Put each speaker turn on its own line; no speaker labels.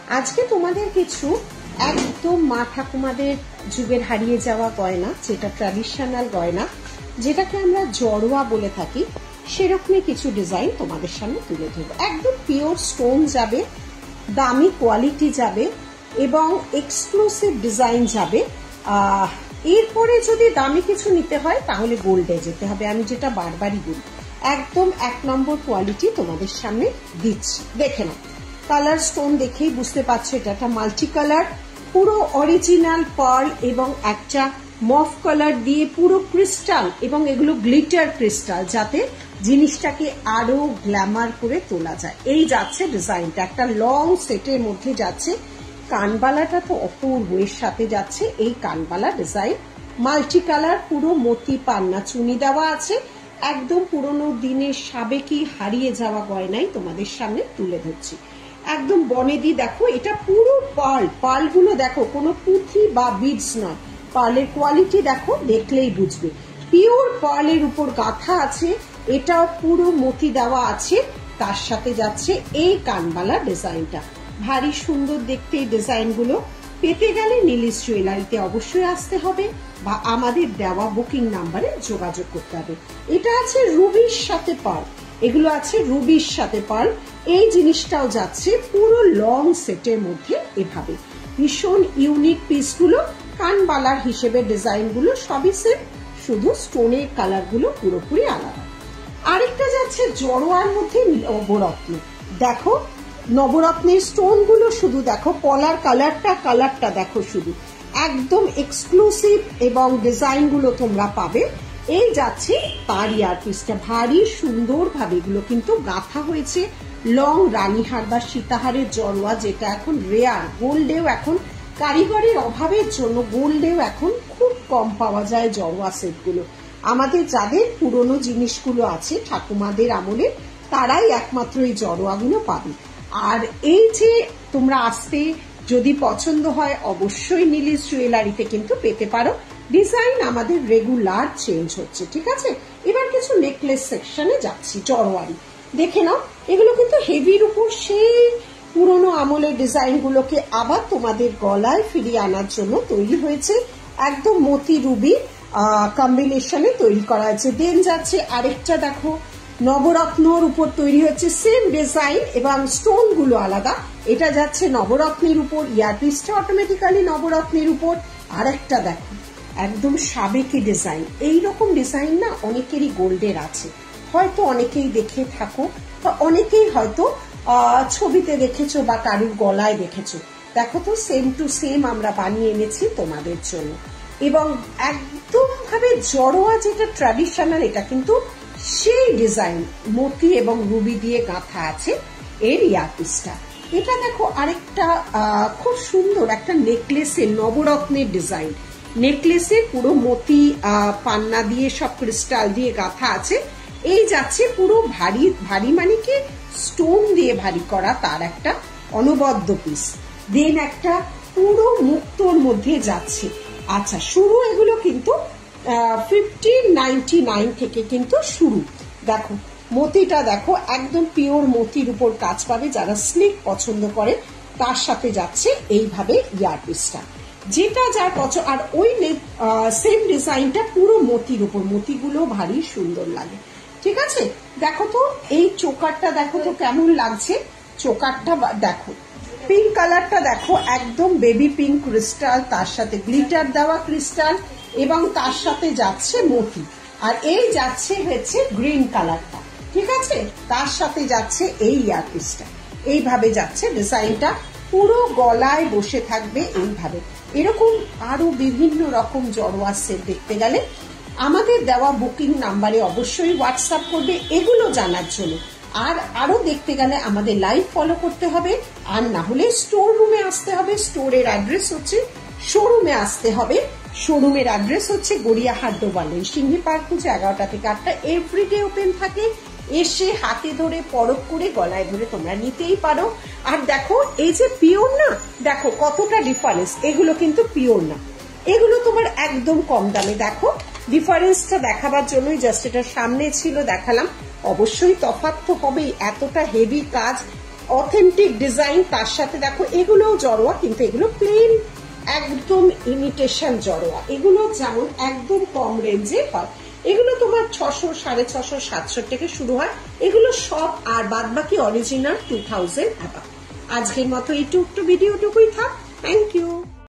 আজকে তোমাদের কিছু একদম মা ঠাকুমাদের যুগের হারিয়ে যাওয়া গয়না, যেটা ট্র্যাডিশনাল গয়না, যেটাকে আমরা জড়োয়া বলে থাকি, সেরকমই কিছু ডিজাইন তোমাদের সামনে তুলে ধরবো। একদম পিওর স্টোন যাবে, দামি কোয়ালিটি যাবে এবং এক্সক্লুসিভ ডিজাইন যাবে। এরপরে যদি দামি কিছু নিতে হয় তাহলে গোল্ডে যেতে হবে, আমি যেটা বারবারই বলি। একদম 1 নম্বর কোয়ালিটি তোমাদের সামনে দিচ্ছি, দেখে নাও। কালার স্টোন দেখেই বুঝতে পারছো এটা একটা মাল্টি কালার, পুরো অরিজিনাল পার্ল এবং একটা মফ কালার দিয়ে পুরো ক্রিস্টাল, এবং এগুলো গ্লিটার ক্রিস্টাল, যাতে জিনিসটাকে আরো গ্ল্যামার করে তোলা যায়। এই যাচ্ছে ডিজাইনটা, একটা লং সেটের মধ্যে যাচ্ছে। কানবালাটা তো অপূর্ব, এর সাথে যাচ্ছে এই কানবালা ডিজাইন, মাল্টি কালার, পুরো মতি পান্না চুনি দেওয়া আছে। একদম পুরোনো দিনের সাবেকি হারিয়ে যাওয়া গয়নাই তোমাদের সামনে তুলে ধরছি। একদম বনেদি দেখো, এটা পুরো পার্ল, পার্লগুলো দেখো, কোনো পুঁথি বা বিডস নয়, পার্লের কোয়ালিটি দেখো, দেখলেই বুঝবে পিওর পার্লের উপর গাঁথা আছে। এটাও পুরো মতি দেওয়া আছে, তার সাথে যাচ্ছে এই কানবালা ডিজাইনটা। ভারী সুন্দর দেখতে এই ডিজাইনগুলো। পেতে গেলে নীলিশ জুয়েলারিতে অবশ্যই আসতে হবে বা আমাদের দেওয়া বুকিং নাম্বারে যোগাযোগ করতে হবে। এটা আছে রুবির সাথে পার্ল, এগুলো আছে রুবির সাথে পার্ল। এই জিনিসটাও যাচ্ছে পুরো লং সেটের মধ্যে এভাবে। ভীষণ ইউনিক পিসগুলো, কানবালার হিসেবে ডিজাইনগুলো সবই সেম, শুধু স্টোনের কালারগুলো পুরোপুরি আলাদা। আরেকটা যাচ্ছে জড়োয়ার মধ্যে নবরত্ন, দেখো নবরত্নের স্টোন গুলো শুধু দেখো, পলার কালারটা দেখো, শুধু একদম এক্সক্লুসিভ এবং ডিজাইন গুলো তোমরা পাবে। এই যাচ্ছে তার ইয়ার পিসটা, ভারী সুন্দর ভাবে এগুলো কিন্তু গাঁথা হয়েছে। লং রানীহার বা সীতাহারের জড়োয়া, যেটা এখন রেয়ার, গোল্ডেও এখন কারিগরের অভাবের জন্য গোল্ডেও এখন খুব কম পাওয়া যায় জড়োয়া সেটগুলো। আমাদের যাদের পুরনো জিনিসগুলো আছে ঠাকুমাদের আমলে, তারাই একমাত্র এই জড়োয়াগুলো পাবে। আর এই যে তোমরা আসতে যদি পছন্দ হয়, অবশ্যই নীলিশ জুয়েলারিতে কিন্তু পেতে পারো। ডিজাইন আমাদের রেগুলার চেঞ্জ হচ্ছে, ঠিক আছে। এবার কিছু নেকলেস সেকশনে যাচ্ছি, জড়োয়ারি দেখে নাও। এগুলো কিন্তু হেভির উপর সেই পুরনো আমলের ডিজাইন গুলোকে আবার তোমাদের গলায় ফিরিয়ে আনার জন্য তৈরি হয়েছে। একদম মতি রুবি কম্বিনেশনে তৈরি করা হয়েছে। দেন যাচ্ছে আরেকটা দেখো, নবরত্নর উপর তৈরি হচ্ছে, সেম ডিজাইন এবং স্টোন গুলো আলাদা। এটা যাচ্ছে নবরত্নের উপর, ইয়ারপিসটা অটোমেটিক্যালি নবরত্নের উপর। আর একটা দেখো, একদম সাবেকি ডিজাইন। এইরকম ডিজাইন না অনেকেরই গোল্ডের আছে, হয়তো অনেকেই দেখে থাকো বা অনেকেই হয়তো ছবিতে দেখেছো বা কারুর গলায় দেখেছো। দেখো তো, সেম টু সেম আমরা বানিয়ে এনেছি তোমাদের জন্য। এবং একদম ভাবে জড়োয়া যেটা ট্র্যাডিশনাল, এটা কিন্তু সেই ডিজাইন, মতি এবং রুবি দিয়ে গাঁথা আছে এর ইয়ারপিসটা। এটা দেখো আরেকটা খুব সুন্দর একটা নেকলেসের নবরত্নের ডিজাইন, নেকলেসে পুরো মতি পান্না দিয়ে সব ক্রিস্টাল দিয়ে গাঁথা আছে। এই যাচ্ছে পুরো ভারী ভারী, মানে কি স্টোন দিয়ে ভারী করা, তার একটা অনবদ্য পিস। দেন একটা পুরো মুক্তোর মধ্যে যাচ্ছে। আচ্ছা, শুরু এগুলো কিন্তু 1599 থেকে কিন্তু শুরু। দেখো মতিটা দেখো, একদম পিওর মতির উপর কাজ পাবে যারা স্লিক পছন্দ করে। তার সাথে যাচ্ছে এইভাবে ইয়ারপিসটা, যেটা যার পছন্দ। আর ওই সেম ডিজাইনটা পুরো মতির উপর, মতিগুলো ভারী সুন্দর লাগে, ঠিক আছে। দেখো তো এই চোকারটা দেখো তো কেমন লাগছে, চোকারটা দেখো, পিঙ্ক কালারটা দেখো, একদম বেবি পিঙ্ক ক্রিস্টাল, তার সাথে গ্লিটার দেওয়া ক্রিস্টাল, এবং তার সাথে যাচ্ছে মতি। আর এই যাচ্ছে হচ্ছে গ্রিন কালারটা, ঠিক আছে, তার সাথে যাচ্ছে এই ইয়ারপিসটা। এইভাবে যাচ্ছে ডিজাইনটা, পুরো গলায় বসে থাকবে এইভাবে। এরকম আরো বিভিন্ন রকম জড়োয়া সেট দেখতে গেলে আমাদের দেওয়া বুকিং নাম্বারে অবশ্যই হোয়াটসঅ্যাপ করবে এগুলো জানার জন্য। আর আরো দেখতে গেলে আমাদের লাইভ ফলো করতে হবে, আর না হলে স্টোর রুমে আসতে হবে। স্টোরের অ্যাড্রেস হচ্ছে, শোরুমে আসতে হবে। শোরুমের অ্যাড্রেস হচ্ছে গড়িয়াহাট ডোবালেন, সিংহি পার্ক পুজো 11টা থেকে 8টা, এভরিডে ওপেন থাকে। এসে হাতে ধরে পরখ করে গলায় ধরে তোমরা নিতেই পারো। আর দেখো এই যে পিওর না, দেখো কতটা ডিফারেন্স, এগুলো কিন্তু পিওর না, এগুলো তোমার একদম কম দামে। দেখো ডিফারেন্সটা দেখাবার জন্যই জাস্ট এটা সামনে ছিল দেখালাম। অবশ্যই তফাৎ তো হবেই, এতটা হেভি কাজ অথেন্টিক ডিজাইন, তার সাথে দেখো এগুলোও জড়োয়া, কিন্তু এগুলো প্লেন একদম ইমিটেশন জড়োয়া। এগুলো যেমন একদম কম রেঞ্জে হয়, এগুলো তোমার 600, 650, 700 থেকে শুরু হয় এগুলো সব, আর বাদ বাকি অরিজিনাল 2000 অ্যাবাভ। আজকের মতো এইটুকু ভিডিওটুকুই থাক। Thank you.